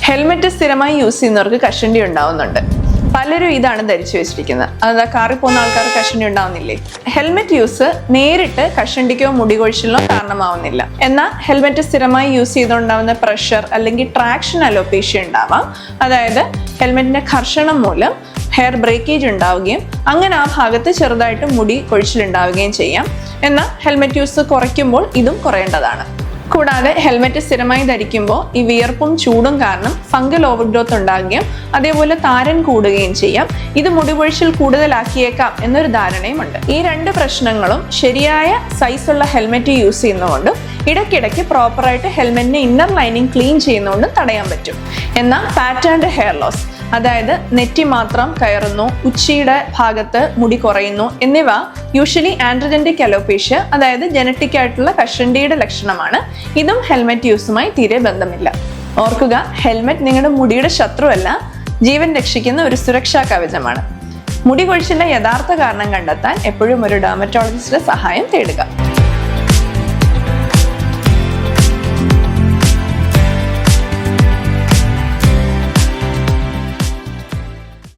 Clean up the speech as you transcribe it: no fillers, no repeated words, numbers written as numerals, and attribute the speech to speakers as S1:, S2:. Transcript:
S1: Helmet സ്ഥിരമായി use ചെയ്യുന്നവർക്ക് കഷണ്ടി ഉണ്ടാവുന്നുണ്ട്. പലരും ഇതാണ് ധരിച്ചു വെച്ചിരിക്കുന്നത്. അതാ കാറിൽ പോകുന്ന ആൾക്കാർ കഷണ്ടി ഉണ്ടാവുന്നില്ലേ? ഹെൽമെറ്റ് യൂസ് നേരിട്ട് കഷണ്ടിക്കോ മുടികൊഴിച്ചിലിനോ കാരണമാവുന്നില്ല. എന്നാൽ ഹെൽമെറ്റ് സ്ഥിരമായി യൂസ് ചെയ്തുകൊണ്ടാവുന്ന പ്രഷർ അല്ലെങ്കിൽ ട്രാക്ഷൻ അലോപേഷ്യ ഉണ്ടാവാം. അതായത് ഹെൽമെറ്റിന്റെ ഘർഷണം മൂലം ഹെയർ ബ്രേക്കേജ് ഉണ്ടാവുകയും അങ്ങനെ ആ ഭാഗത്ത് ചെറുതായിട്ട് മുടി കൊഴിച്ചിലുണ്ടാവുകയും ചെയ്യാം. എന്നാൽ ഹെൽമെറ്റ് യൂസ് കുറയ്ക്കുമ്പോൾ ഇതും കുറയേണ്ടതാണ്. കൂടാതെ ഹെൽമെറ്റ് സ്ഥിരമായി ധരിക്കുമ്പോൾ ഈ വിയർപ്പും ചൂടും കാരണം ഫംഗൽ ഓവർഗ്രോത്ത് ഉണ്ടാകുകയും അതേപോലെ താരൻ കൂടുകയും ചെയ്യാം. ഇത് മുടികൊഴിച്ചിൽ കൂടുതലാക്കിയേക്കാം എന്നൊരു ധാരണയുമുണ്ട്. ഈ രണ്ട് പ്രശ്നങ്ങളും ശരിയായ സൈസുള്ള ഹെൽമെറ്റ് യൂസ് ചെയ്യുന്നതുകൊണ്ടും ഇടയ്ക്കിടയ്ക്ക് പ്രോപ്പറായിട്ട് ഹെൽമെറ്റിന്റെ ഇന്നർ ലൈനിങ് ക്ലീൻ ചെയ്യുന്നതുകൊണ്ടും തടയാൻ പറ്റും. എന്നാൽ പാറ്റേൺഡ് ഹെയർ ലോസ്, അതായത് നെറ്റി മാത്രം കയറുന്നു, ഉച്ചിയുടെ ഭാഗത്ത് മുടി കുറയുന്നു എന്നിവ യൂഷ്വലി ആൻഡ്രോജനിക് അലോപേഷ്യ, അതായത് ജനറ്റിക് ആയിട്ടുള്ള കഷണ്ടിയുടെ ലക്ഷണമാണ്. ഇതും ഹെൽമെറ്റ് യൂസുമായി തീരെ ബന്ധമില്ല. ഓർക്കുക, ഹെൽമെറ്റ് നിങ്ങളുടെ മുടിയുടെ ശത്രുവല്ല, ജീവൻ രക്ഷിക്കുന്ന ഒരു സുരക്ഷാ കവചമാണ്. മുടി കൊഴിച്ചിലിന്റെ യഥാർത്ഥ കാരണം കണ്ടെത്താൻ എപ്പോഴും ഒരു ഡെർമറ്റോളജിസ്റ്റിന്റെ സഹായം തേടുക.